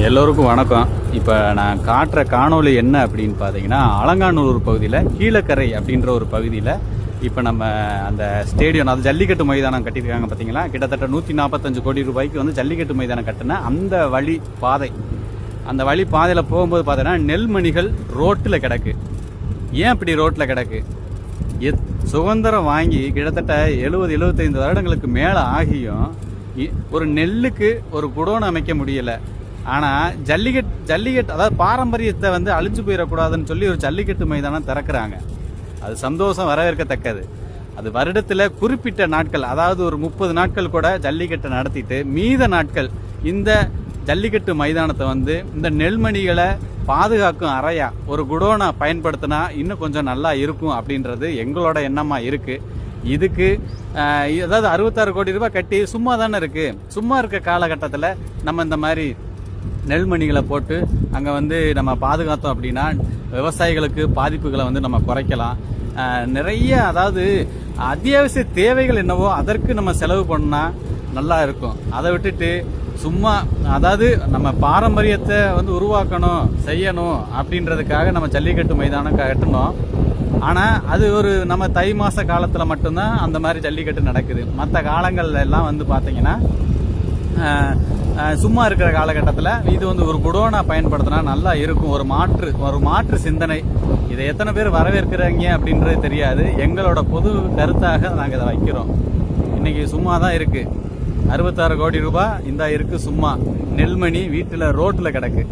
எல்லோருக்கும் வணக்கம். இப்போ நான் காட்டுற காணொளி என்ன அப்படின்னு பார்த்தீங்கன்னா, அலங்காநல்லூர் பகுதியில் கீழக்கரை அப்படின்ற ஒரு பகுதியில் இப்போ நம்ம அந்த ஸ்டேடியம், அது ஜல்லிக்கட்டு மைதானம் கட்டியிருக்காங்க பார்த்தீங்களா. கிட்டத்தட்ட 145 கோடி ரூபாய்க்கு வந்து ஜல்லிக்கட்டு மைதானம் கட்டின அந்த வழி பாதை, அந்த வழி பாதையில் போகும்போது பார்த்தீங்கன்னா நெல்மணிகள் ரோட்டில் கிடக்கு. ஏன் இப்படி ரோட்டில் கிடக்கு? சுதந்திரம் வாங்கி கிட்டத்தட்ட 70-75 வருடங்களுக்கு மேலே ஆகியும் ஒரு நெல்லுக்கு ஒரு குடோன் அமைக்க முடியலை. ஆனால் ஜல்லிக்கட்டு அதாவது பாரம்பரியத்தை வந்து அழிஞ்சு போயிடக்கூடாதுன்னு சொல்லி ஒரு ஜல்லிக்கட்டு மைதானம் திறக்கிறாங்க. அது சந்தோஷம், வரவேற்கத்தக்கது. அது வருடத்தில் குறிப்பிட்ட நாட்கள், அதாவது ஒரு 30 நாட்கள் கூட ஜல்லிக்கட்டை நடத்திட்டு மீத நாட்கள் இந்த ஜல்லிக்கட்டு மைதானத்தை வந்து இந்த நெல்மணிகளை பாதுகாக்கும் அறையா ஒரு குடோனை பயன்படுத்தினா இன்னும் கொஞ்சம் நல்லா இருக்கும் அப்படின்றது எங்களோட எண்ணமாக இருக்குது. இதுக்கு அதாவது 66 கோடி ரூபாய் கட்டி சும்மா தானே இருக்குது. சும்மா இருக்க காலகட்டத்தில் நம்ம இந்த மாதிரி நெல்மணிகளை போட்டு அங்கே வந்து நம்ம பாதுகாத்தோம் அப்படின்னா விவசாயிகளுக்கு பாதிப்புகளை வந்து நம்ம குறைக்கலாம். நிறைய, அதாவது அத்தியாவசிய தேவைகள் என்னவோ அதற்கு நம்ம செலவு பண்ணால் நல்லா இருக்கும். அதை விட்டுட்டு சும்மா, அதாவது நம்ம பாரம்பரியத்தை வந்து உருவாக்கணும், செய்யணும் அப்படின்றதுக்காக நம்ம ஜல்லிக்கட்டு மைதானம் கட்டணும். ஆனால் அது ஒரு நம்ம தை மாத காலத்தில் மட்டும்தான் அந்த மாதிரி ஜல்லிக்கட்டு நடக்குது. மற்ற காலங்கள்ல எல்லாம் வந்து பார்த்தீங்கன்னா சும்மா இருக்கிற காலகட்டத்தில் இது வந்து ஒரு குடோனா பயன்படுத்தினா நல்லா இருக்கும். ஒரு மாற்று சிந்தனை. இதை எத்தனை பேர் வரவேற்கிறாங்க அப்படின்றது தெரியாது. எங்களோட பொது கருத்தாக நாங்கள் இதை வைக்கிறோம். இன்னைக்கு சும்மா தான் இருக்கு. 66 கோடி ரூபாய் இந்த இருக்கு சும்மா. நெல்மணி வீட்டில் ரோட்டில் கிடக்கு.